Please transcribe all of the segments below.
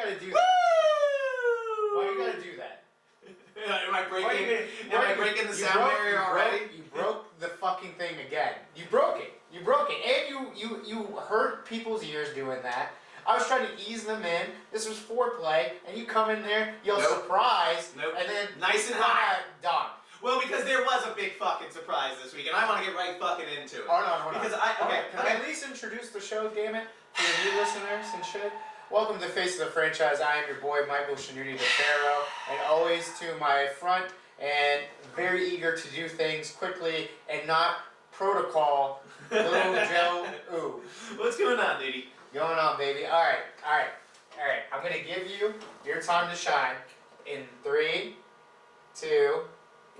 gotta do that? Why you gotta do that? Am I breaking the sound barrier already? You broke the fucking thing again. You broke it. You broke it. And you hurt people's ears doing that. I was trying to ease them in. This was foreplay, and you come in there, yell surprise, and then nice and high. Done. Well, because there was a big fucking surprise this week, and I want to get right fucking into it. Oh no, because Can I at least introduce the show, damn it, for the new listeners and shit? Welcome to Face of the Franchise. I am your boy, Michael Shanuti DeFaro, and always to my front, and very eager to do things quickly and not protocol. Little Joe, ooh. What's going on, dude? Going on, baby. All right. I'm gonna give you your time to shine in 3, 2,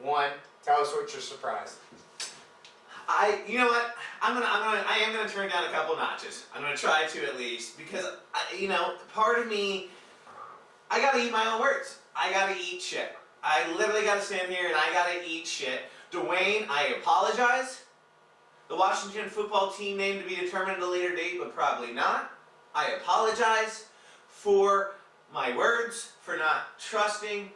1. Tell us what you're surprised. You know what? I am gonna turn down a couple notches. I'm gonna try to at least because part of me, I gotta eat my own words. I gotta eat shit. I literally gotta stand here and I gotta eat shit. Dwayne, I apologize. The Washington football team name to be determined at a later date, but probably not. I apologize for my words, for not trusting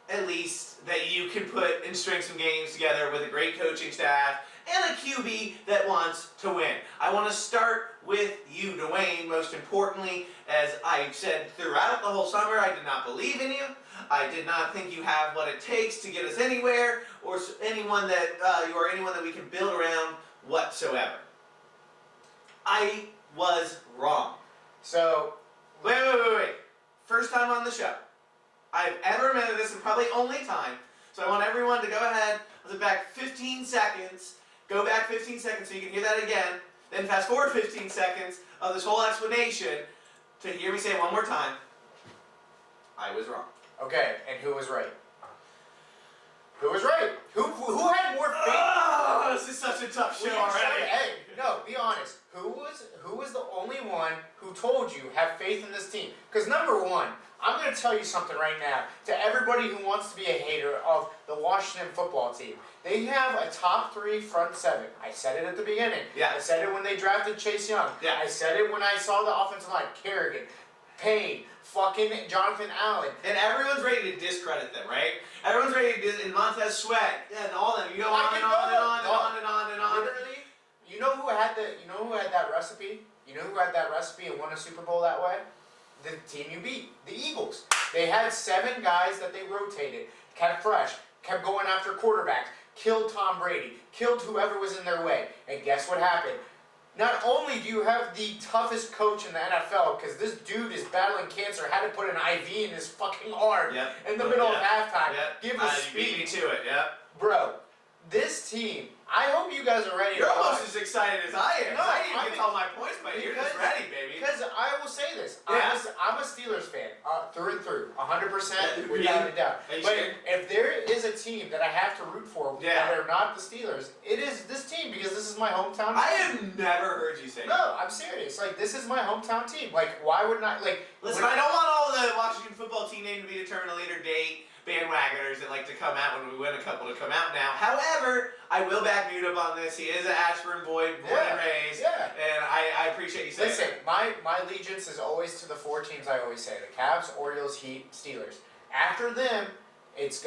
at least that you can put and string some games together with a great coaching staff and a QB that wants to win. I want to start with you, Dwayne, most importantly. As I've said throughout the whole summer, I did not believe in you. I did not think you have what it takes to get us anywhere, or anyone that we can build around whatsoever. I was wrong. So, wait. First time on the show I've ever admitted this, and probably only time. So I want everyone to go ahead, let's back 15 seconds, go back 15 seconds so you can hear that again, then fast forward 15 seconds of this whole explanation to hear me say it one more time. I was wrong. Okay, and who was right? Who was right? Who had more faith? Oh, this is such a tough show already. Hey, no, be honest. Who was the only one who told you have faith in this team? Because number one, I'm going to tell you something right now to everybody who wants to be a hater of the Washington football team. They have a top 3 front 7. I said it at the beginning. Yeah. I said it when they drafted Chase Young. Yeah. I said it when I saw the offensive line. Kerrigan, Payne, fucking Jonathan Allen. And everyone's ready to discredit them, right? Everyone's ready to discredit Montez Sweat and all them. You go on and on. Literally, you know who had that recipe? You know who had that recipe and won a Super Bowl that way? The team you beat, the Eagles. They had 7 guys that they rotated, kept fresh, kept going after quarterbacks, killed Tom Brady, killed whoever was in their way. And guess what happened? Not only do you have the toughest coach in the NFL, because this dude is battling cancer, had to put an IV in his fucking arm in the middle of halftime. Give a speech. You beat me to it, Bro, this team, I hope you guys are ready. You're almost as excited as I am. No, I didn't get all my points, but you're just ready, baby. Because I will say this. Yeah. I'm a Steelers fan, through and through. 100%, without a doubt. But if there is a team that I have to root for that are not the Steelers, it is this team, because this is my hometown team. I have never heard you say that. No, I'm serious. Like, this is my hometown team. Like, why wouldn't I? Like, listen, I don't want all the Washington football team name to be determined at a later date. Bandwagoners that like to come out when we win a couple to come out now. However, I will back Mute up on this. He is an Ashburn boy, born and raised. Yeah. And I appreciate you saying Listen, my allegiance is always to the 4 teams I always say. The Cavs, Orioles, Heat, Steelers. After them, it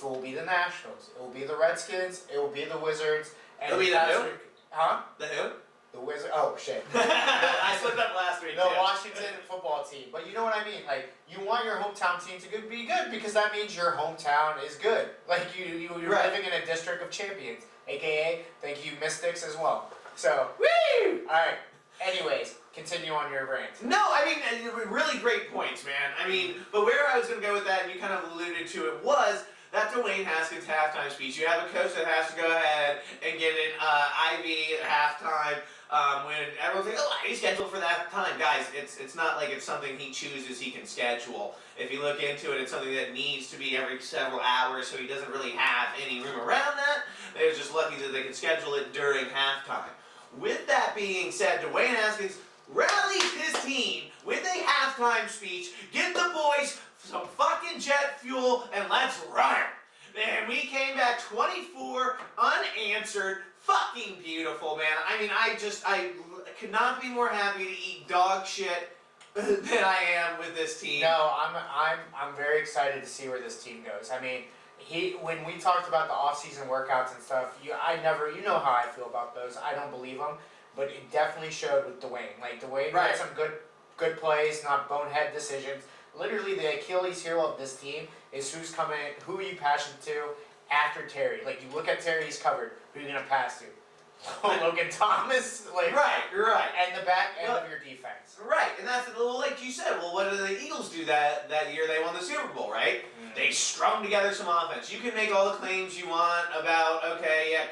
will be the Nationals. It will be the Redskins. It will be the Wizards. And it'll be the who? Huh? The who? The Wizards. Oh, shit. I slipped up last week, The Washington football team. But you know what I mean? Like, you want your hometown team to be good, because that means your hometown is good. Like, you're living in a district of champions. AKA, thank you, Mystics as well. So, woo! Alright. Anyways, continue on your rant. No, I mean, really great points, man. I mean, but where I was going to go with that, and you kind of alluded to it, was that Dwayne Haskins halftime speech. You have a coach that has to go ahead and get an IV at halftime. When everyone's like, oh, he's scheduled for that time. Guys, it's not like it's something he chooses he can schedule. If you look into it, it's something that needs to be every several hours, so he doesn't really have any room around that. They're just lucky that they can schedule it during halftime. With that being said, Dwayne Haskins rallied his team with a halftime speech, get the boys some fucking jet fuel, and let's run it. And we came back 24 unanswered. Fucking beautiful, man. I mean, I could not be more happy to eat dog shit than I am with this team. No, I'm very excited to see where this team goes. I mean, when we talked about the off-season workouts and stuff, you know how I feel about those. I don't believe them, but it definitely showed with Dwayne. Like Dwayne Right. had some good plays, not bonehead decisions. Literally, the Achilles heel of this team is who you pass it to after Terry. Like you look at Terry, he's covered. Who are you gonna pass to? Logan Thomas, like Right, and the back end of your defense. Right, and that's like you said. Well, what did the Eagles do that year they won the Super Bowl? Right, they strung together some offense. You can make all the claims you want about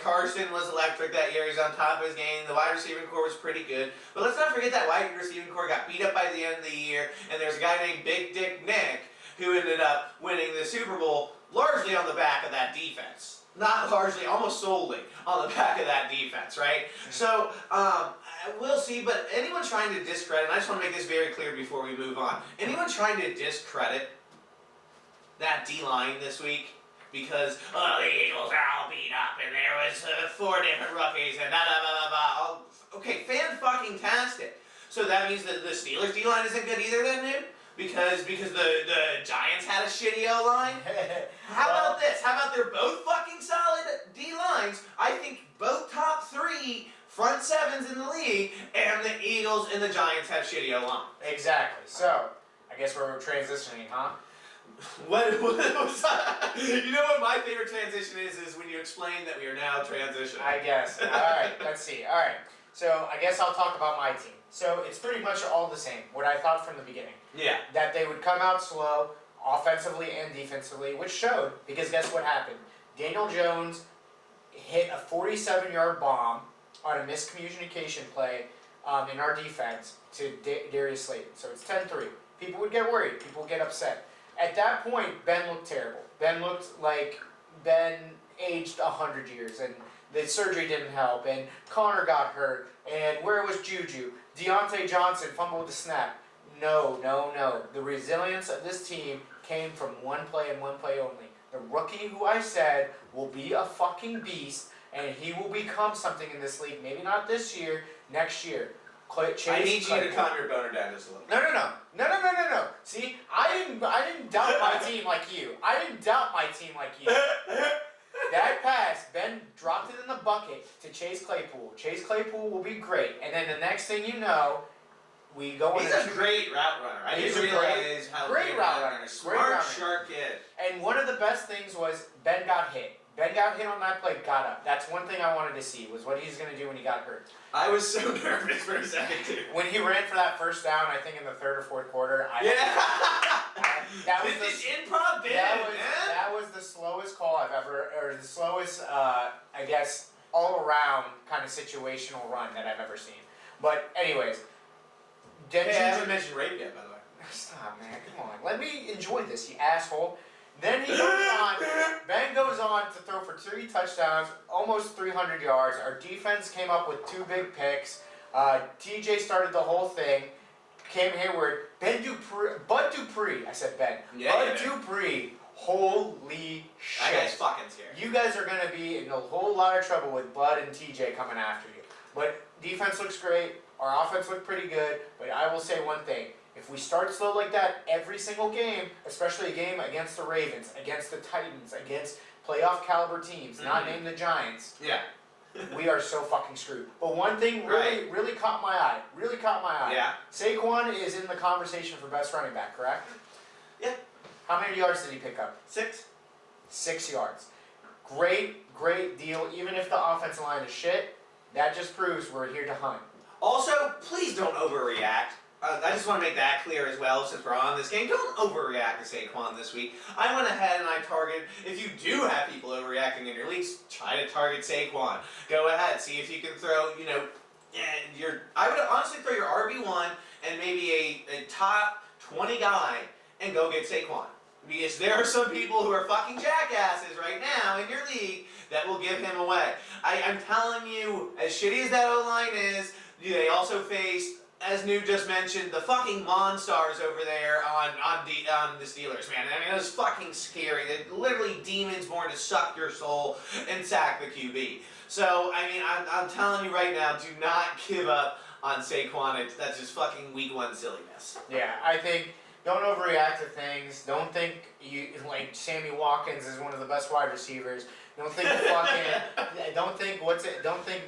Carson was electric that year. He's on top of his game. The wide receiving core was pretty good, but let's not forget that wide receiving core got beat up by the end of the year. And there's a guy named Big Dick Nick who ended up winning the Super Bowl largely on the back of that defense. Not largely, almost solely on the back of that defense, right? So, we'll see, but anyone trying to discredit, and I just want to make this very clear before we move on, anyone trying to discredit that D-line this week because, the Eagles are all beat up and there was 4 different rookies and blah. Okay, fan-fucking-tastic. So that means that the Steelers D-line isn't good either then, dude? Because the Giants had a shitty O-line? How about this? How about they're both fucking solid D-lines? I think both top 3 front sevens in the league, and the Eagles and the Giants have shitty O-line. Exactly. So, I guess we're transitioning, huh? What was you know what my favorite transition is when you explain that we are now transitioning. I guess. Alright, let's see. Alright. So, I guess I'll talk about my team. So, it's pretty much all the same, what I thought from the beginning. Yeah. That they would come out slow, offensively and defensively, which showed, because guess what happened? Daniel Jones hit a 47-yard bomb on a miscommunication play in our defense to Darius Slayton. So it's 10-3. People would get worried. People would get upset. At that point, Ben looked terrible. Ben looked like Ben aged 100 years, and the surgery didn't help, and Connor got hurt, and where was Juju? Deontay Johnson fumbled the snap. No. The resilience of this team came from one play and one play only. The rookie who I said will be a fucking beast, and he will become something in this league. Maybe not this year, next year. I need you to calm your boner down just a little. No. See, I didn't doubt my team like you. That pass, Ben dropped it in the bucket to Chase Claypool. Chase Claypool will be great, and then the next thing you know, we go on. He's a great route runner. I didn't realize how great route runner. Smart, sharp kid. And one of the best things was Ben got hit. Ben got hit on that play, got up. That's one thing I wanted to see, was what he's going to do when he got hurt. I was so nervous for a second, too. When he ran for that first down, I think in the 3rd or 4th quarter, that was this is improv, man. That was the slowest call I've ever, or the slowest, I guess, all-around kind of situational run that I've ever seen. But anyways, I haven't mentioned rape yet, by the way. Stop, man. Come on. Let me enjoy this, you asshole. Then he goes on. Ben goes on to throw for 3 touchdowns, almost 300 yards. Our defense came up with 2 big picks. TJ started the whole thing. Cam Hayward. Bud Dupree. I said Ben. Bud Dupree. Holy shit. That guy's fucking scary. You guys are going to be in a whole lot of trouble with Bud and TJ coming after you. But defense looks great. Our offense looked pretty good. But I will say one thing. If we start slow like that every single game, especially a game against the Ravens, against the Titans, against playoff caliber teams, not named the Giants, we are so fucking screwed. But one thing really caught my eye. Yeah. Saquon is in the conversation for best running back, correct? Yeah. How many yards did he pick up? 6. 6 yards. Great deal. Even if the offensive line is shit, that just proves we're here to hunt. Also, please don't overreact. I just want to make that clear as well, since we're on this game. Don't overreact to Saquon this week. I went ahead and I targeted, if you do have people overreacting in your leagues, try to target Saquon. Go ahead, see if you can throw, I would honestly throw your RB1 and maybe a top 20 guy and go get Saquon. Because there are some people who are fucking jackasses right now in your league that will give him away. I'm telling you, as shitty as that O-line is, they also faced as New just mentioned, the fucking Monstars over there on the Steelers, man. I mean, it was fucking scary. They're literally demons born to suck your soul and sack the QB. So, I mean, I'm telling you right now, do not give up on Saquon. That's just fucking week one silliness. Yeah, I think don't overreact to things. Don't think like Sammy Watkins is one of the best wide receivers. Don't think Don't think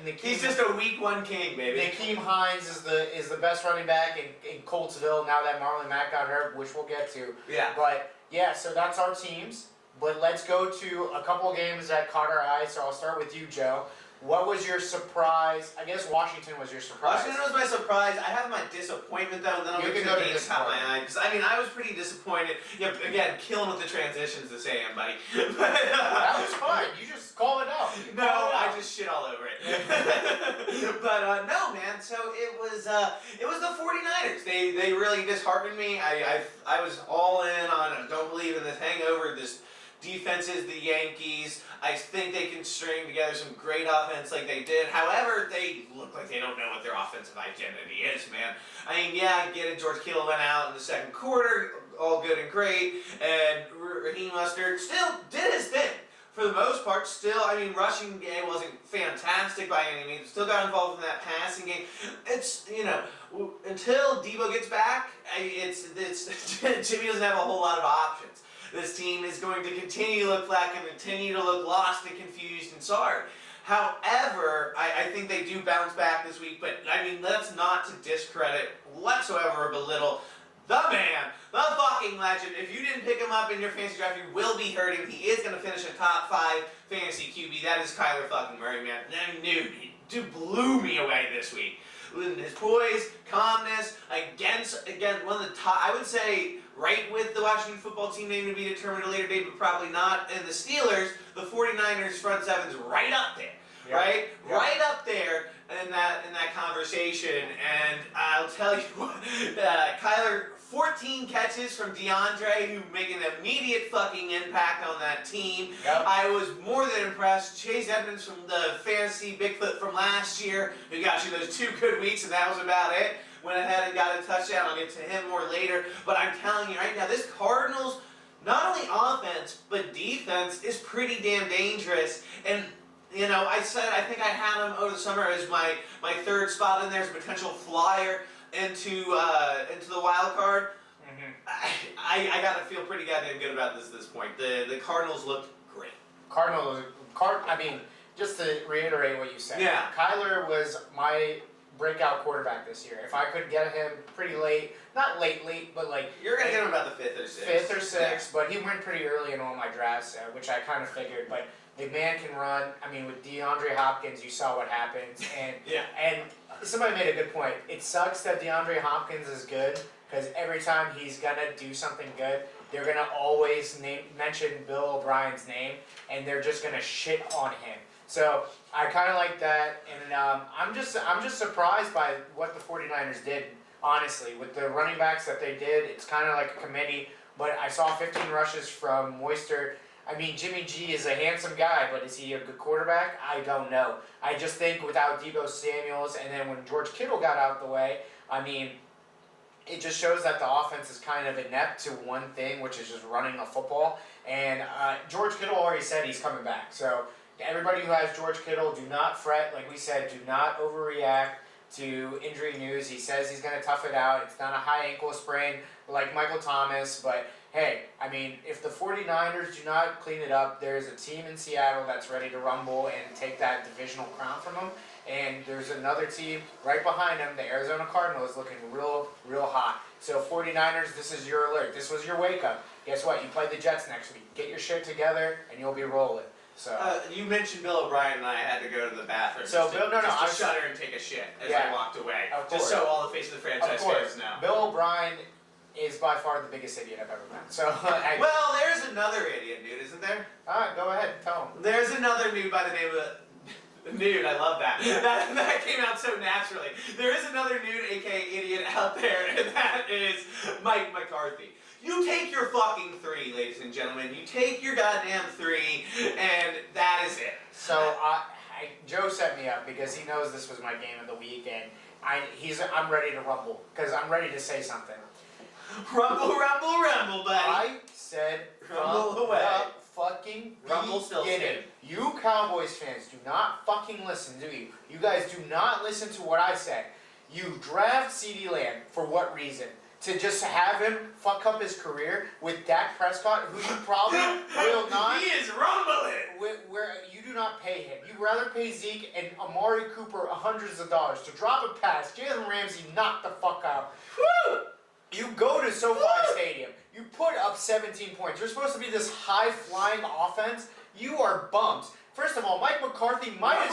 Nakeem. He's just a week one king, baby. Nakeem Hines is the best running back in Coltsville now that Marlon Mack got hurt, which we'll get to. Yeah. But yeah, so that's our teams. But let's go to a couple games that caught our eye. So I'll start with you, Joe. What was your surprise? I guess Washington was your surprise. Washington was my surprise. I have my disappointment though, and then I'll get to the games caught my eye. Because I mean, I was pretty disappointed. Yeah, again, killing with the transitions this AM, buddy. That was fun. You just call it out. I just shit all over it. But no, man. So it was the 49ers. They really disheartened me. I was all in on don't believe in this hangover. This defense is the Yankees. I think they can string together some great offense like they did. However, they look like they don't know what their offensive identity is, man. I mean, yeah, I get it. George Kittle went out in the second quarter, all good and great, and Raheem Mostert still did his thing. For the most part, still, I mean, rushing game wasn't fantastic by any means. Still got involved in that passing game. It's, until Debo gets back, Jimmy doesn't have a whole lot of options. This team is going to continue to look flat and continue to look lost and confused and sorry. However, I think they do bounce back this week, but I mean, that's not to discredit whatsoever or belittle the man, the fucking legend. If you didn't pick him up in your fantasy draft, you will be hurting. He is going to finish a top 5 fantasy QB. That is Kyler fucking Murray, man. Dude blew me away this week. His poise, calmness, again, one of the top, I would say, right with the Washington football team name to be determined at a later date, but probably not. And the Steelers, the 49ers front seven's right up there. Yeah. Right? Yeah. Right up there in that conversation. And I'll tell you what, Kyler, 14 catches from DeAndre, who make an immediate fucking impact on that team. Yep. I was more than impressed. Chase Edmonds from the fantasy Bigfoot from last year, who got you those 2 good weeks, and that was about it. Went ahead and got a touchdown. I'll get to him more later. But I'm telling you right now, this Cardinals, not only offense, but defense is pretty damn dangerous. And, I think I had him over the summer as my 3rd spot in there as a potential flyer into the wild card. Mm-hmm. I gotta feel pretty goddamn good about this point. The Cardinals looked great. I mean, just to reiterate what you said. Yeah. Kyler was my breakout quarterback this year. If I could get him pretty late, not late, but like... You're going to get him about the 5th or 6th. 5th or 6th, yeah. But he went pretty early in all my drafts, which I kind of figured. But the man can run. I mean, with DeAndre Hopkins, you saw what happens. And yeah. And somebody made a good point. It sucks that DeAndre Hopkins is good, because every time he's going to do something good, they're going to always mention Bill O'Brien's name, and they're just going to shit on him. So I kind of like that, and I'm just surprised by what the 49ers did, honestly. With the running backs that they did, it's kind of like a committee, but I saw 15 rushes from Moistert. I mean, Jimmy G is a handsome guy, but is he a good quarterback? I don't know. I just think without Deebo Samuels, and then when George Kittle got out the way, I mean, it just shows that the offense is kind of inept to one thing, which is just running the football. And George Kittle already said he's coming back, so... Everybody who has George Kittle, do not fret. Like we said, do not overreact to injury news. He says he's going to tough it out. It's not a high ankle sprain like Michael Thomas. But, hey, I mean, if the 49ers do not clean it up, there's a team in Seattle that's ready to rumble and take that divisional crown from them. And there's another team right behind them, the Arizona Cardinals, looking real, real hot. So 49ers, this is your alert. This was your wake-up. Guess what? You play the Jets next week. Get your shit together, and you'll be rolling. So you mentioned Bill O'Brien, and I had to go to the bathroom. So I shudder and take a shit as I walked away. Just so all the face of the franchise fans know. Bill O'Brien is by far the biggest idiot I've ever met. So well, there's another idiot, dude, isn't there? Go ahead, tell him. There's another dude by the name of Nude, I love that. That came out so naturally. There is another nude, aka idiot, out there, and that is Mike McCarthy. You take your fucking 3, ladies and gentlemen. You take your goddamn 3, and that is it. So, Joe set me up because he knows this was my game of the week, and I'm ready to rumble because I'm ready to say something. Rumble, rumble, rumble, buddy. I said Rumble away. The fucking Rumble still beginning. You Cowboys fans do not fucking listen, do you? You guys do not listen to what I said. You draft CeeDee Lamb for what reason? To just have him fuck up his career with Dak Prescott, who you probably will not. He is rumbling. Where you do not pay him. You rather pay Zeke and Amari Cooper hundreds of dollars to drop a pass. Jalen Ramsey knocked the fuck out. Woo! You go to SoFi Stadium. You put up 17 points. You're supposed to be this high-flying offense. You are bums. First of all, Mike McCarthy might as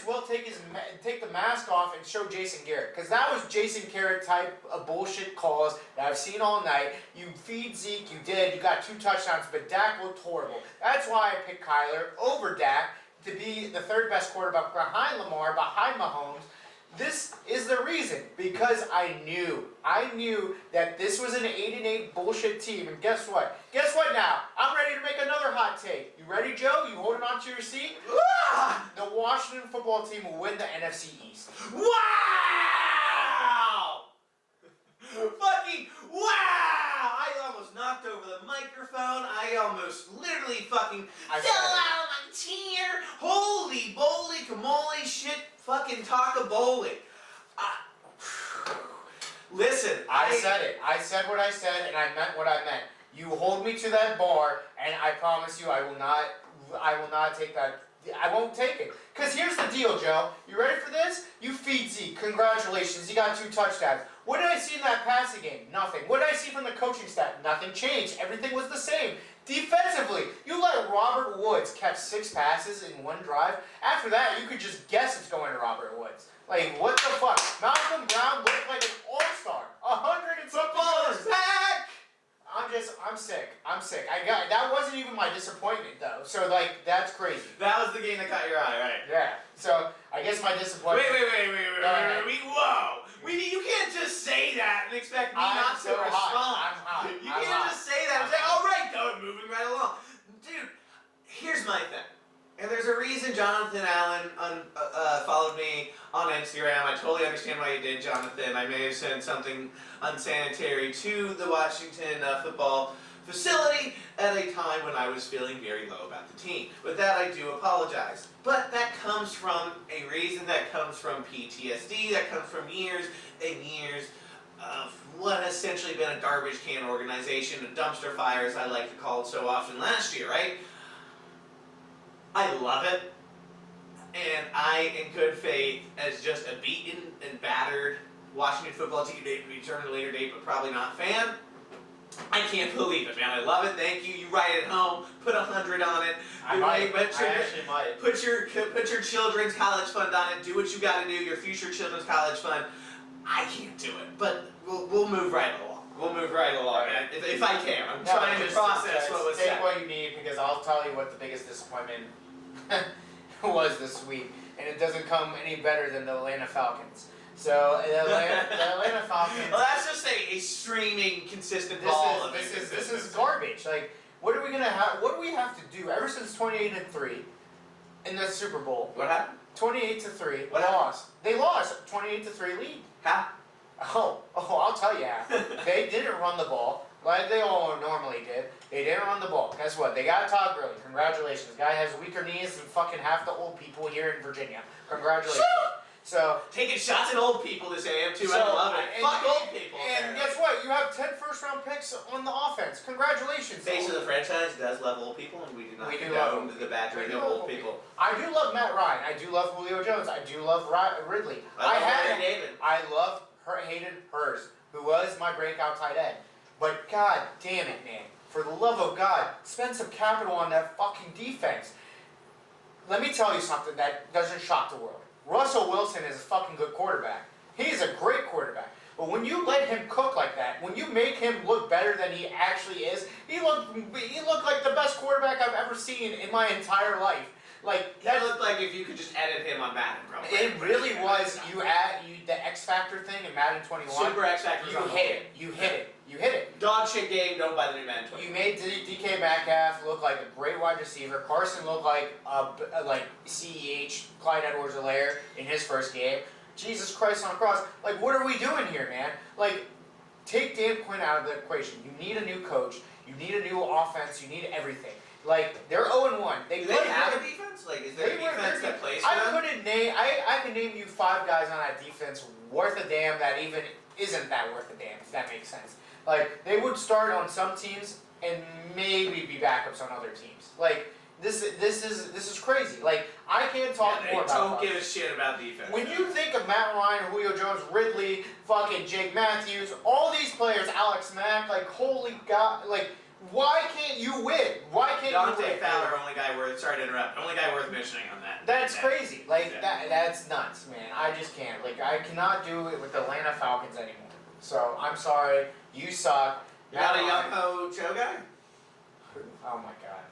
well take the mask off and show Jason Garrett, because that was Jason Garrett type of bullshit calls that I've seen all night. You feed Zeke, you did, you got 2 touchdowns, but Dak looked horrible. That's why I picked Kyler over Dak to be the 3rd best quarterback behind Lamar, behind Mahomes. This is the reason, because I knew that this was an 8-8 bullshit team, and guess what? Guess what now? I'm ready to make another hot take. You ready, Joe? You holding on to your seat? The Washington football team will win the NFC East. Wow! Fucking wow! I almost knocked over the microphone. I almost literally fucking fell out of my chair. Holy moly, camole, shit, fucking taco-bowling. Listen, I said it. I said what I said, and I meant what I meant. You hold me to that bar, and I promise you, I will not take that. I won't take it. Because here's the deal, Joe. You ready for this? You feed Zeke. Congratulations. He got 2 touchdowns. What did I see in that passing game? Nothing. What did I see from the coaching staff? Nothing changed. Everything was the same. Defensively, you let Robert Woods catch 6 passes in 1 drive. After that, you could just guess it's going to Robert Woods. Like, what the fuck? Malcolm Brown looked like an all-star. 100 and something football is yards. back! I'm sick. That wasn't even my disappointment, though. So, like, that's crazy. That was the game that caught your eye, right? Yeah. So, I guess my disappointment. Wait, whoa! You can't just say that and expect me not to respond. I'm hot. You can't just say that and say, all right, go, moving right along. Dude, here's my thing. And there's a reason Jonathan Allen followed me on Instagram. I totally understand why you did, Jonathan. I may have said something unsanitary to the Washington football facility at a time when I was feeling very low about the team. With that, I do apologize. But that comes from a reason, that comes from PTSD, that comes from years and years of what has essentially been a garbage can organization, a dumpster fire, as I like to call it so often last year, right? I love it, and I, in good faith, as just a beaten and battered Washington football team, maybe return at a later date, but probably not fan, I can't believe it, man. I love it. Thank you. You write it home. Put 100 on it. I actually might. Put your children's college fund on it. Do what you got to do. Your future children's college fund. I can't do it, but we'll move right along. We'll move right along, man. If I can, I'm trying to process what was said. Take what you need, because I'll tell you what the biggest disappointment was this week, and it doesn't come any better than the Atlanta Falcons. So the Atlanta Falcons. Well, that's just a streaming, consistent ball of this is garbage. Like, what are we gonna have? What do we have to do? Ever since 28-3 in the Super Bowl. What happened? 28-3. What lost. They lost 28-3 lead. How? Oh, I'll tell you how. They didn't run the ball like they all normally did. They didn't run the ball. Guess what? They got Todd Gurley. Congratulations. The guy has weaker knees than fucking half the old people here in Virginia. Congratulations. So taking shots at old people this AM too. I love it. Fuck old people. And guess what? You have 10 first-round picks on the offense. Congratulations. Face of the franchise does love old people, and we do not condone the badgering of old people. I do love Matt Ryan. I do love Julio Jones. I do love Ridley. I love Hayden Hurst, who was my breakout tight end. But god damn it, man. For the love of God, spend some capital on that fucking defense. Let me tell you something that doesn't shock the world. Russell Wilson is a fucking good quarterback. He's a great quarterback. But when you let him cook like that, when you make him look better than he actually is, he looked like the best quarterback I've ever seen in my entire life. Like That looked like if you could just edit him on Madden, probably. it really was. You the X Factor thing in Madden 21. Super X Factor. You hit it. Dog shit game. Don't buy the new Madden 21. You made DK Metcalf look like a great wide receiver. Carson looked like CEH, Clyde Edwards-Helaire in his first game. Jesus Christ on a cross. Like, what are we doing here, man? Like, take Dan Quinn out of the equation. You need a new coach. You need a new offense. You need everything. Like, they're 0-1. Do they have a defense? Like, is there a defense that plays for them? I can name you 5 guys on that defense worth a damn that even isn't that worth a damn, if that makes sense. Like, they would start on some teams and maybe be backups on other teams. Like, this is crazy. Like, I can't talk more about Don't give a shit about defense. When you think of Matt Ryan, Julio Jones, Ridley, fucking Jake Matthews, all these players, Alex Mack, like, holy God, like, why can't you win? Why can't you win? Dante Fowler, only guy worth mentioning on that. That's crazy. Like, that's nuts, man. I just can't. Like, I cannot do it with the Atlanta Falcons anymore. So, I'm sorry. You suck. You got a Young Ho Cho guy? Oh my God.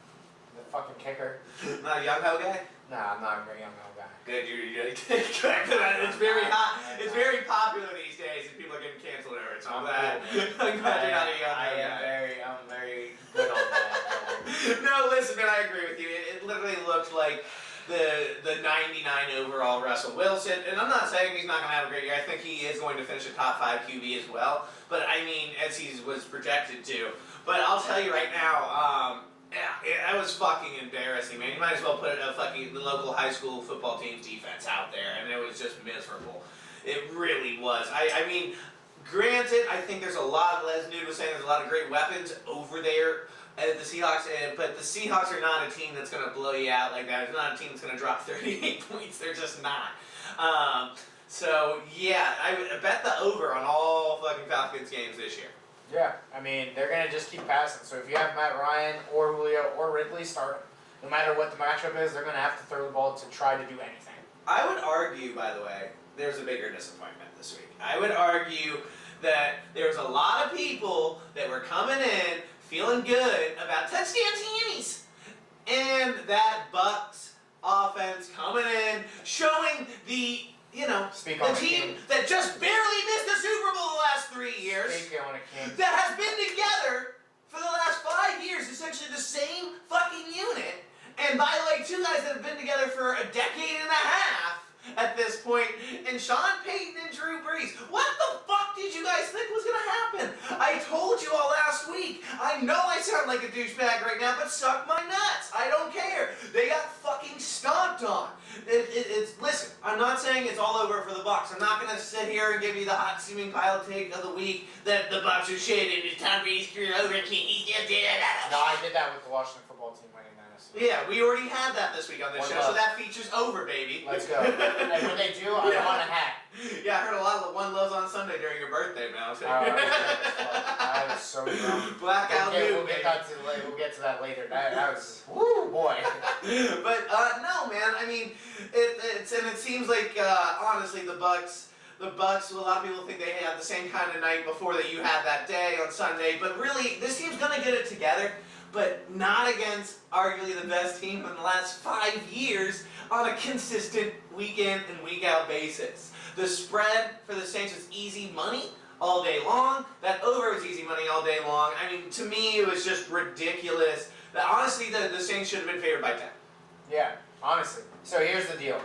The fucking kicker. Not a Young Ho guy? Nah, I'm not a very young guy. Good, you're it's very hot. It's very popular these days, and people are getting canceled over it. So I'm glad you're not a Young Ho guy. I'm very good on that. No, listen, man, I agree with you. It literally looked like the 99 overall Russell Wilson, and I'm not saying he's not going to have a great year. I think he is going to finish a top 5 QB as well. But I mean, as he was projected to. But I'll tell you right now, that was fucking embarrassing, man. You might as well put the local high school football team's defense out there, and it was just miserable. It really was. I mean, granted, I think there's a lot, as Nude was saying, there's a lot of great weapons over there at the Seahawks, but the Seahawks are not a team that's going to blow you out like that. It's not a team that's going to drop 38 points. They're just not. So, yeah, I bet the over on all fucking Falcons games this year. Yeah, I mean, they're going to just keep passing. So if you have Matt Ryan or Julio or Ridley, start them. No matter what the matchup is, they're going to have to throw the ball to try to do anything. I would argue, by the way, there's a bigger disappointment this week. I would argue that there's a lot of people that were coming in feeling good about touchdown Tammies. And that Bucks offense coming in, showing the team that just barely missed the Super Bowl the last 3 years, that has been together for the last 5 years, essentially the same fucking unit, and by like 2 guys that have been together for a decade and a half at this point, and Sean Payton and Drew Brees. What the fuck did you guys think was gonna happen? I told you all last week. I know I sound like a douchebag right now, but suck my nuts. I don't care. They got fucking stomped on. Listen, I'm not saying it's all over for the Bucs. I'm not gonna sit here and give you the hot steaming pile take of the week that the Bucs are shit and it's Tom Brady's career over. He's still dead. No, I did that with the Washington football team winning that. Yeah, we already had that this week on this show, so that feature's over, baby. Let's go. And when they do, I want a hat. Yeah, I heard a lot of the One Loves on Sunday during your birthday, man. I was so drunk. Blackout we'll get to that later. That was, woo, boy. But, no, man, I mean, it seems like, honestly, the Bucs, a lot of people think they have the same kind of night before that you had that day on Sunday, but really, this team's gonna get it together. But not against arguably the best team in the last 5 years on a consistent week in and week out basis. The spread for the Saints was easy money all day long. That over was easy money all day long. I mean, to me, it was just ridiculous. Honestly, the Saints should have been favored by 10. Yeah, honestly. So here's the deal.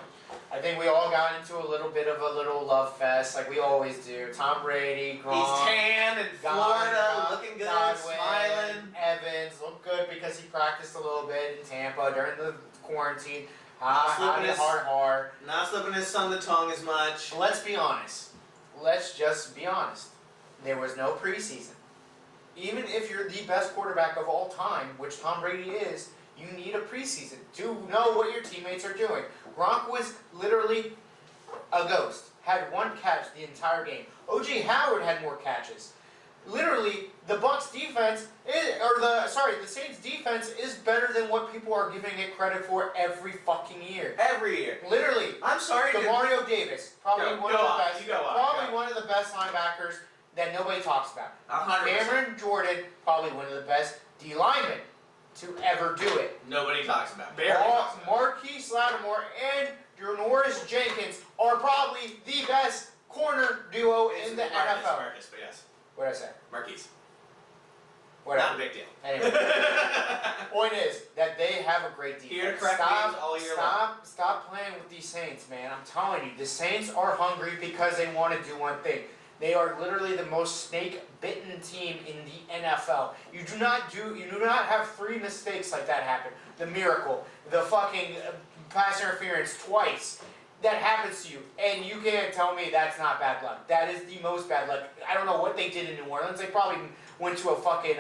I think we all got into a little bit of a little love fest, like we always do. Tom Brady, Gronk, he's tan in Florida, looking good, Godwin, smiling. Evans looked good because he practiced a little bit in Tampa during the quarantine. Hard. Not slipping his son the tongue as much. Let's be honest. Let's just be honest. There was no preseason. Even if you're the best quarterback of all time, which Tom Brady is, you need a preseason to know what your teammates are doing. Gronk was literally a ghost. Had 1 catch the entire game. O.J. Howard had more catches. Literally, the Bucs defense, the Saints defense is better than what people are giving it credit for every fucking year. Every year. Literally. I'm sorry to... Mario Davis, probably one of the best linebackers that nobody talks about. 100%. Cameron Jordan, probably one of the best D linemen. to ever do it. Nobody talks about it. Barely talks about it. Marquise Lattimore and Janoris Jenkins are probably the best corner duo in the NFL. Marcus, but yes. What did I say? Marquise. Whatever. Not a big deal. Anyway, point is that they have a great defense. Here to correct games all year long. Stop playing with these Saints, man. I'm telling you, the Saints are hungry because they want to do one thing. They are literally the most snake-bitten team in the NFL. You do not have 3 mistakes like that happen. The miracle, the fucking pass interference twice. That happens to you, and you can't tell me that's not bad luck. That is the most bad luck. I don't know what they did in New Orleans. They probably went to a fucking,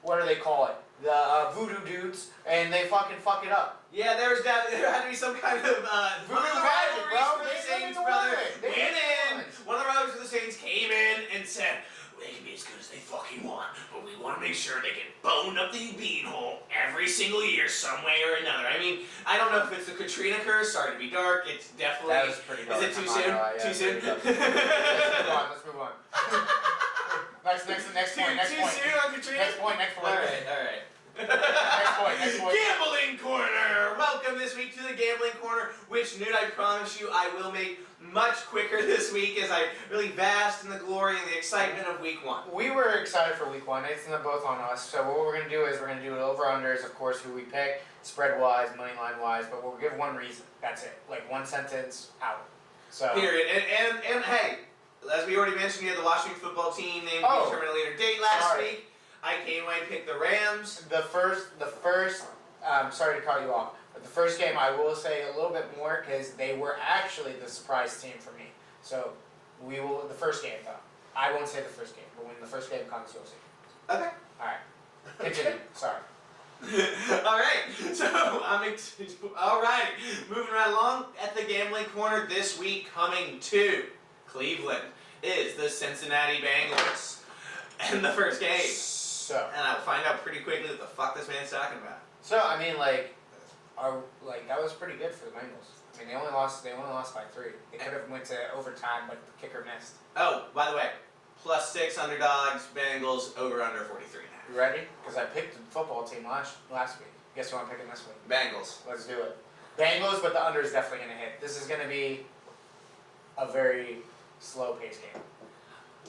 what do they call it? The voodoo dudes, and they fucking fuck it up. Yeah, there had to be some kind of Voodoo magic, bro. For the They Saints, live in brother. New Orleans. Went in. One of the rivalries for the Saints came in and said, "They can be as good as they fucking want, but we want to make sure they get boned up the beanhole every single year, some way or another." I mean, I don't know if it's the Katrina curse. Sorry to be dark. It's definitely. That was pretty dark. Is it too soon? Too soon. Let's move on. Next point. Too soon on Katrina. Next point. All right. Next point. Gambling Corner! Welcome this week to the Gambling Corner, which, Newt, I promise you I will make much quicker this week as I really bask in the glory and the excitement of week 1. We were excited for week 1. It's both on us. So what we're going to do is we're going to do over-unders, of course, who we pick, spread-wise, money line-wise, but we'll give one reason. That's it. Like one sentence, out. So. Period. And hey, as we already mentioned, you had the Washington football team named determined a later date last week. I came away and picked the Rams. The first, sorry to cut you off, but the first game I will say a little bit more because they were actually the surprise team for me. So the first game though. I won't say the first game, but when the first game comes, you'll see. Okay. Alright. Continue. Sorry. Alright, so alright, moving right along at the Gambling Corner this week, coming to Cleveland is the Cincinnati Bengals. And the first game. So. And I'll find out pretty quickly what the fuck this man's talking about. So I mean, that was pretty good for the Bengals. I mean, they only lost by 3. They could have went to overtime, but the kicker missed. Oh, by the way, +6 underdogs, Bengals over under 43. You ready? Because I picked the football team last week. Guess who I'm picking this week? Bengals. Let's do it. Bengals, but the under is definitely going to hit. This is going to be a very slow-paced game.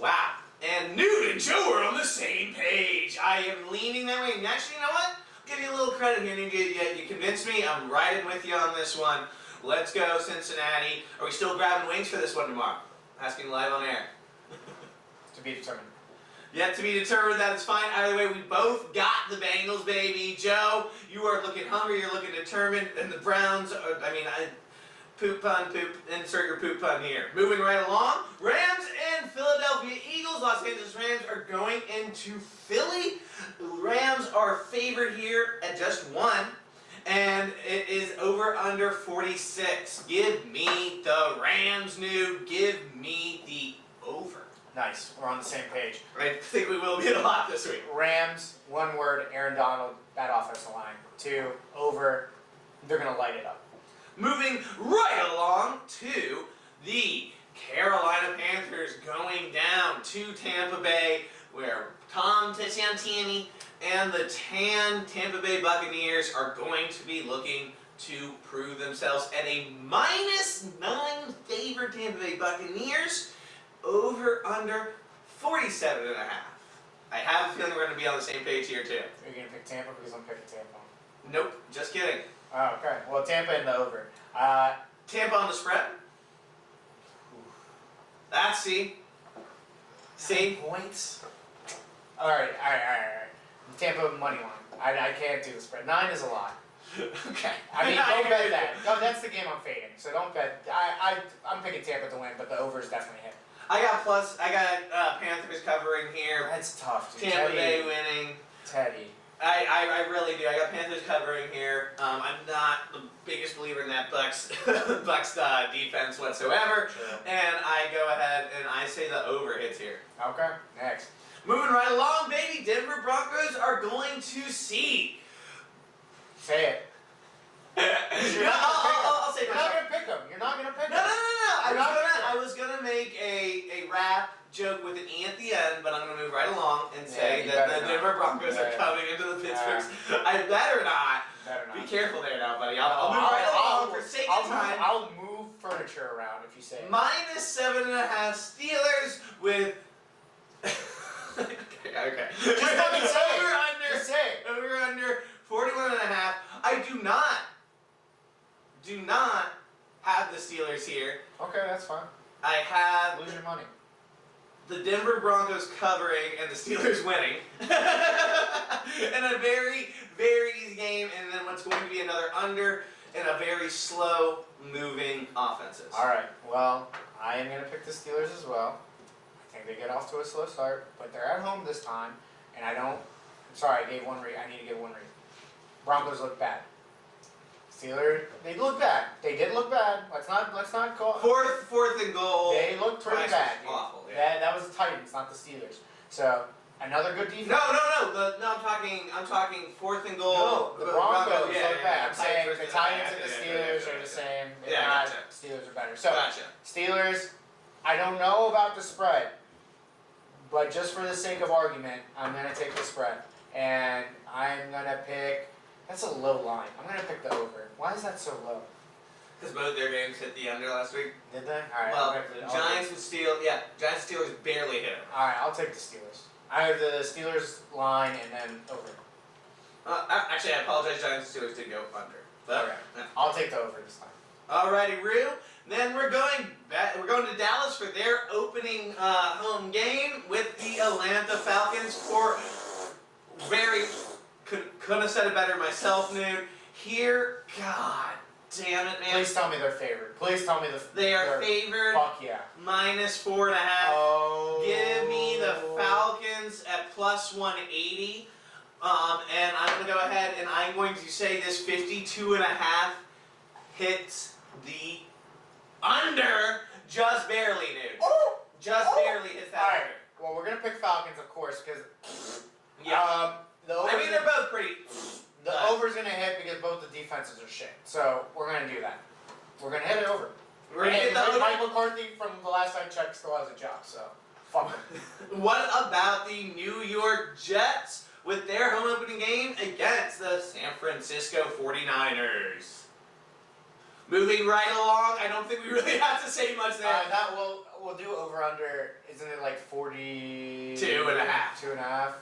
Wow. And Newt and Joe are on the same page. I am leaning that way. And actually, you know what? I'll give you a little credit here. You convinced me. I'm riding with you on this one. Let's go, Cincinnati. Are we still grabbing wings for this one tomorrow? Asking live on air. To be determined. Yet to be determined, that is fine. Either way, we both got the Bengals, baby. Joe, you are looking hungry, you're looking determined, and the Browns, poop pun, insert your poop pun here. Moving right along, Rams and Philadelphia Eagles. Los Angeles Rams are going into Philly. The Rams are favored here at just 1, and it is over under 46. Give me the Rams, Newt. Give me the over. Nice. We're on the same page. I think we will be a lot this week. Rams, 1 word, Aaron Donald, bad offensive line. 2, over. They're going to light it up. Moving right along to the Carolina Panthers going down to Tampa Bay, where Tom Tessiantini and the Tampa Bay Buccaneers are going to be looking to prove themselves at a -9 favored Tampa Bay Buccaneers. Over under 47.5. I have a feeling we're going to be on the same page here too. Are you going to pick Tampa because I'm picking Tampa? Nope, just kidding. Oh, okay. Well, Tampa in the over. Tampa on the spread. That's see. Points. All right. Tampa money line. I can't do the spread. 9 is a lot. Okay. I mean, don't bet that. No, that's the game I'm fading. So don't bet. I'm picking Tampa to win, but the over is definitely hit. I got Panthers covering here. That's tough, dude. Tampa Bay winning. Teddy. I really do. I got Panthers covering here. I'm not the biggest believer in that Bucks defense whatsoever. True. And I go ahead and I say the over hits here. Okay, next. Moving right along, baby. Denver Broncos are going to see. Say it. I'll say You're not going to pick them. You're not going to pick them. No. I was gonna make a rash laugh, joke with an E at the end, but I'm going to move right along and say you that better the not. Denver Broncos are Yeah. coming into the Pittsburgh. I better not. Better not. Be careful there now, buddy. I'll move right along for sake of time. I'll move furniture around if you say it. -7.5 Steelers with. okay. Just fucking say it. Over under. Just say it. Over under 41.5. I do not have the Steelers here. Okay, that's fine. I have Lose your money. the Denver Broncos covering and the Steelers winning. In a very, very easy game, and then what's going to be another under and a very slow moving offenses. Alright, well, I am going to pick the Steelers as well. I think they get off to a slow start, but they're at home this time, and I don't. I'm sorry, I gave one read. I need to give one read. Broncos look bad. Steelers, they look bad. They did look bad. Let's not call. Fourth and goal. They looked pretty Price bad. was awful. Yeah. That was the Titans, not the Steelers. So another good defense. No. I'm talking fourth and goal. No, the Broncos yeah, look bad. I'm saying Titans the versus Titans and the Steelers are the same. If Yeah, not, gotcha. Steelers are better. So Gotcha. Steelers, I don't know about the spread, but just for the sake of argument, I'm gonna take the spread, and I'm gonna pick. That's a low line. I'm gonna pick the over. Why is that so low? Because both their games hit the under last week. Did they? All right. Well, Giants and Steelers barely hit them. All right, I'll take the Steelers. I have the Steelers line and then over. Actually, I apologize. Giants and Steelers did go under. But, Okay. yeah. I'll take the over this time. Alrighty, Rue. Then we're going back. We're going to Dallas for their opening home game with the Atlanta Falcons for very. Couldn't have said it better myself, Noon. Here, God damn it, man. Please tell me they're favored. Please tell me They are they're- favored Fuck yeah. -4.5. Oh. Give me the Falcons at +180. And I'm going to go ahead and I'm going to say this 52.5 hits the under just barely, dude. Oh. Just barely hits that All right. under. Well, we're gonna pick Falcons, of course, because Yeah. the over's I mean, they're both pretty. the over's gonna hit because both the defenses are shit. So we're gonna do that. We're gonna hit it over. We're going to hit the over. Mike McCarthy, from the last I checked, still has a job. So fuck him. What about the New York Jets with their home opening game against the San Francisco 49ers? Moving right along, I don't think we really have to say much there. That we'll do over under. Isn't it like 40? 2.5. 2.5.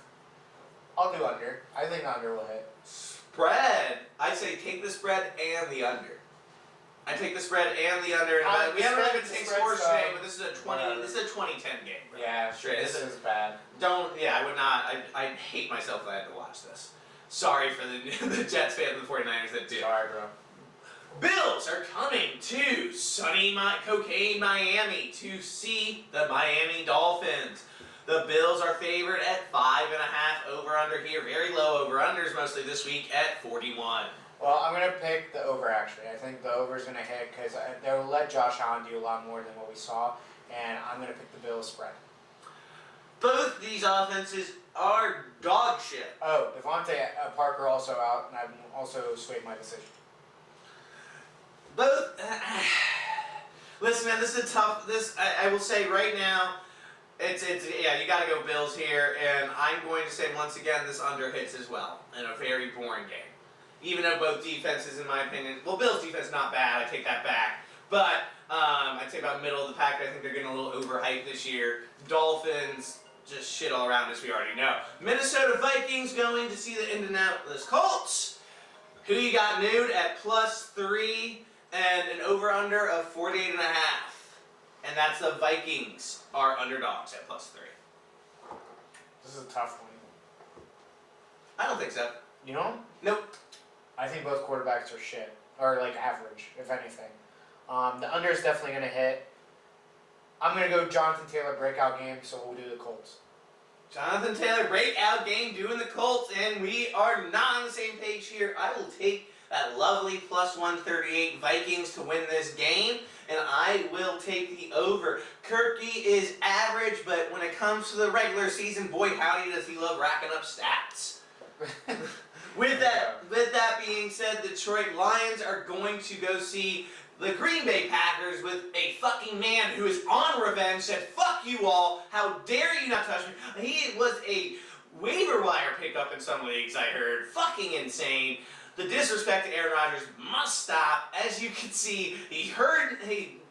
I'll do under. I think under will hit. Spread. I say take the spread and the under. I take the spread and the under. And we haven't even taken scores today, but this is a 20. This is a 2010 game. Bro. Yeah, Straight. this is bad. I would not. I hate myself that I had to watch this. Sorry for the Jets fans and the 49ers that do. Sorry, bro. Bills are coming to sunny Cocaine, Miami to see the Miami Dolphins. The Bills are favored at 5.5 over under here. Very low over unders mostly this week at 41. Well, I'm gonna pick the over actually. I think the over is gonna hit because they'll let Josh Allen do a lot more than what we saw, and I'm gonna pick the Bills spread. Both these offenses are dog shit. Oh, Devontae Parker also out, and I've also swayed my decision. Both. Listen, man, this is a tough. I will say right now, you gotta go Bills here, and I'm going to say once again this under hits as well in a very boring game. Even though both defenses, in my opinion, Bills defense not bad, I take that back, but I'd say about middle of the pack. I think they're getting a little overhyped this year. Dolphins just shit all around, as we already know. Minnesota Vikings going to see the Indianapolis Colts. Who you got, Nude, at +3 and an over-under of 48.5. And that's the Vikings are underdogs at +3. This is a tough one. I don't think so. You know? Nope. I think both quarterbacks are shit, or like average, if anything. The under is definitely gonna hit. I'm gonna go Jonathan Taylor breakout game, so we'll do the Colts. Jonathan Taylor breakout game doing the Colts, and we are not on the same page here. I will take that lovely +138 Vikings to win this game, and I will take the over. Kirky is average, but when it comes to the regular season, boy howdy does he love racking up stats. With that being said, Detroit Lions are going to go see the Green Bay Packers with a fucking man who is on revenge, said, fuck you all, how dare you not touch me. He was a waiver wire pickup in some leagues, I heard. Fucking insane. The disrespect to Aaron Rodgers must stop. As you can see, he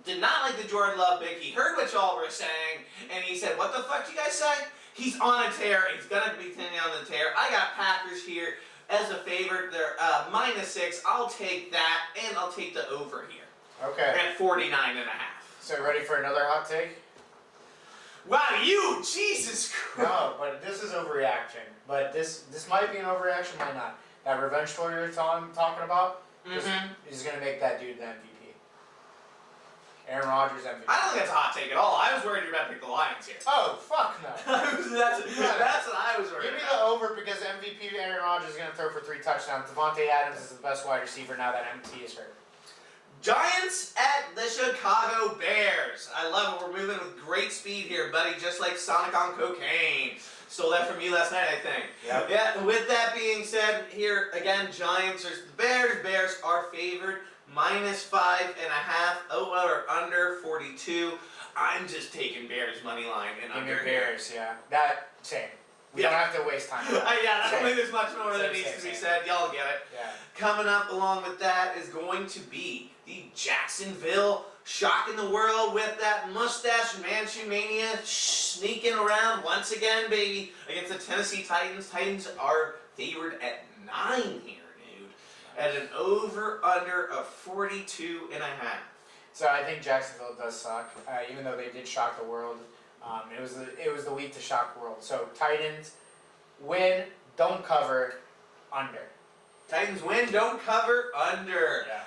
did not like the Jordan Love pick. He heard what y'all were saying, and he said, what the fuck do you guys say? He's on a tear. He's going to be continuing on the tear. I got Packers here as a favorite. They're -6. I'll take that, and I'll take the over here. Okay. At 49.5. So ready for another hot take? Wow, you! Jesus Christ! No, but this is overreaction. But this might be an overreaction, might not. That revenge story you're talking about is going to make that dude the MVP. Aaron Rodgers MVP. I don't think that's a hot take at all. I was worried you were about to pick the Lions here. Oh, fuck no. that's what I was worried Give me about. the over because MVP Aaron Rodgers is going to throw for 3 touchdowns. Devontae Adams is the best wide receiver now that MT is hurt. Giants at the Chicago Bears. I love it. We're moving with great speed here, buddy, just like Sonic on cocaine. Stole that from you last night, I think. Yep. Yeah, with that being said, here again, Giants versus the Bears. Bears are favored -5.5. Over under 42. I'm just taking Bears money line and Give me under Bears, yeah. That, same. We don't have to waste time. Yeah, I don't Same. think there's much more that Same, needs same, to be same. said. Y'all get it. Yeah. Coming up along with that is going to be the Jacksonville shocking the world with that mustache Manchu mania sneaking around once again, baby, against the Tennessee Titans. Titans are favored at 9 here, dude, at an over-under of 42.5. So I think Jacksonville does suck, even though they did shock the world. It was the week to shock the world. So Titans win, don't cover, under. Titans win, don't cover, under. Yeah.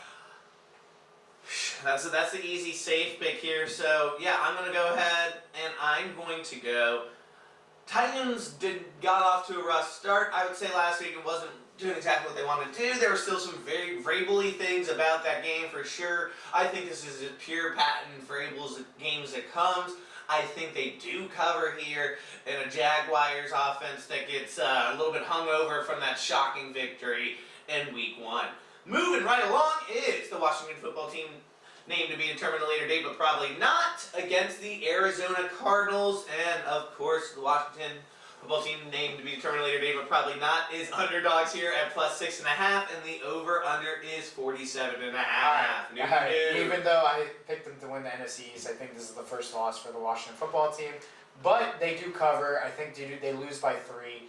That's the easy, safe pick here. So, yeah, I'm going to go ahead and I'm going to go. Titans got off to a rough start. I would say last week it wasn't doing exactly what they wanted to do. There were still some very Vrabel-y things about that game for sure. I think this is a pure patent Vrabel's games that comes. I think they do cover here in a Jaguars offense that gets a little bit hungover from that shocking victory in Week 1. Moving right along is the Washington football team, named to be determined at a later date, but probably not, against the Arizona Cardinals. And, of course, the Washington football team, named to be determined at a later date, but probably not, is underdogs here at +6.5, and the over-under is 47.5. Alright, even though I picked them to win the NFC East, I think this is the first loss for the Washington football team. But they do cover. I think they lose by 3.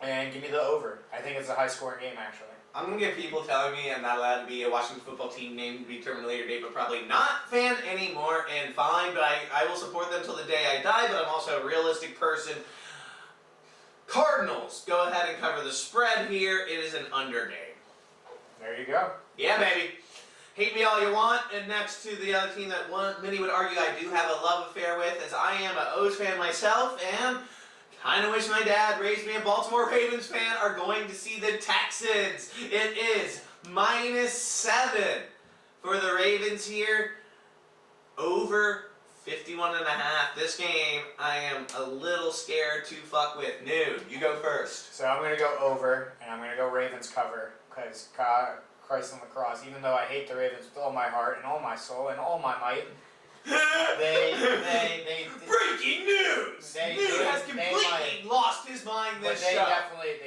And give me the over. I think it's a high-scoring game, actually. I'm going to get people telling me I'm not allowed to be a Washington football team named to be determined at a later date, but probably not fan anymore, and fine, but I will support them till the day I die, but I'm also a realistic person. Cardinals, go ahead and cover the spread here. It is an under game. There you go. Yeah, baby. Hate me all you want, and next to the other team that many would argue I do have a love affair with, as I am an O's fan myself, and kind of wish my dad raised me a Baltimore Ravens fan, are going to see the Texans. It is -7 for the Ravens here. Over 51.5. This game, I am a little scared to fuck with. Nude, you go first. So I'm going to go over, and I'm going to go Ravens cover, because Christ on the cross, even though I hate the Ravens with all my heart and all my soul and all my might, they Breaking news! Nude has completely lost his mind but this they show. definitely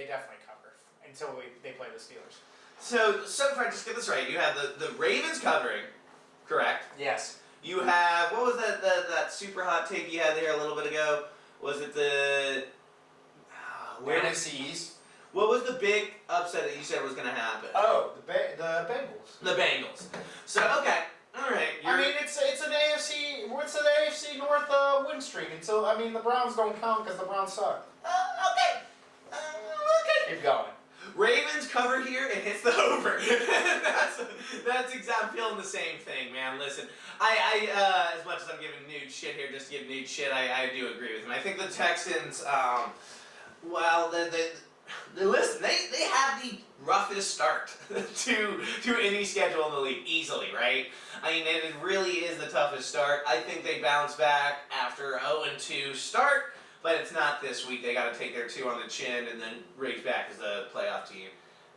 cover until they play the Steelers. So if I just get this right, you have the Ravens covering, correct? Yes. You have, what was that super hot take you had there a little bit ago? Was it the NFC East. What was the big upset that you said was going to happen? Oh, the Bengals. The Bengals. So, okay. All right. I mean, it's an AFC. What's an AFC North win streak until the Browns don't count because the Browns suck. Okay. Okay. Keep going. Ravens cover here and hits the over. that's exactly. I'm feeling the same thing, man. Listen, I as much as I'm giving Nude shit here, just to give Nude shit, I do agree with him. I think the Texans, well, listen, they have the roughest start to any schedule in the league, easily, right? I mean, it really is the toughest start. I think they bounce back after 0-2 start, but it's not this week. They got to take their 2 on the chin and then race back as a playoff team,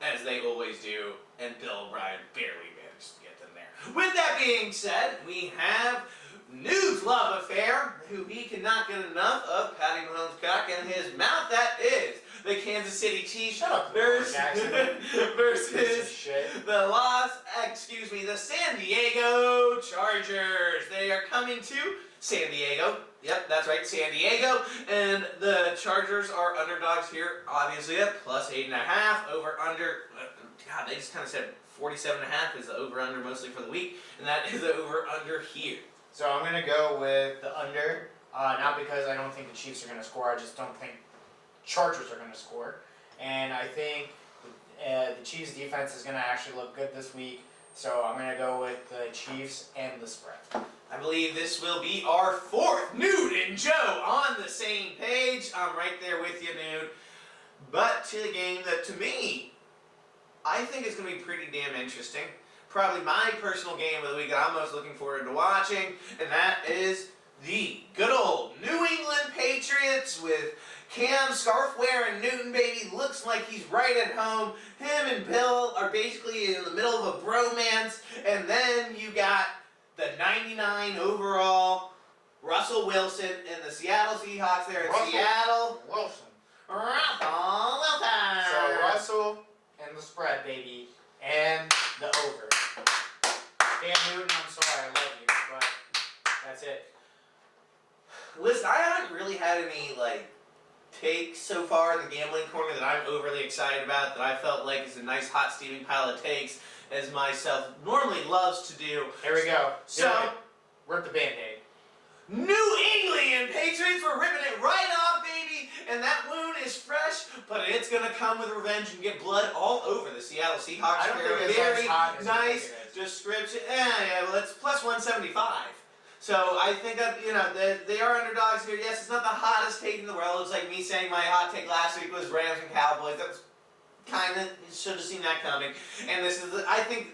as they always do. And Bill O'Brien barely managed to get them With that being said, we have Nude's love affair, who he cannot get enough of Patty Mahomes' cock in his mouth. That is the Kansas City Chiefs Shut up, versus Piece of shit. the San Diego Chargers. They are coming to San Diego. Yep, that's right, San Diego. And the Chargers are underdogs here, obviously at +8.5. Over under. God, they just kind of said 47.5 is the over under mostly for the week, and that is the over under here. So I'm gonna go with the under. Not because I don't think the Chiefs are gonna score. I just don't think Chargers are gonna score. And I think the Chiefs defense is gonna actually look good this week. So I'm gonna go with the Chiefs and the spread. I believe this will be our fourth Nude and Joe on the same page. I'm right there with you, Nude. But to the game that, to me, I think is going to be pretty damn interesting. Probably my personal game of the week that I'm most looking forward to watching, and that is the good old New England Patriots with Cam scarf wearing Newton, baby. Looks like he's right at home. Him and Bill are basically in the middle of a bromance, and then you got the 99 overall Russell Wilson and the Seattle Seahawks there in Seattle. Wilson. Russell Wilson. So Russell and the spread, baby, and the over. Dan Newton, I'm sorry, I love you, but that's it. Listen, I haven't really had any takes so far in the gambling corner that I'm overly excited about, that I felt like is a nice hot steaming pile of takes, as myself normally loves to do. Here we go. So, rip the Band-Aid. New England Patriots were ripping it right off, baby, and that wound is fresh, but it's gonna come with revenge and get blood all over the Seattle Seahawks. I don't think it's very as hot as nice you think it description. Yeah, well, it's +175. So I think that they are underdogs here. Yes, it's not the hottest take in the world. It's like me saying my hot take last week was Rams and Cowboys. That was kind of, you should have seen that coming. And this is, I think.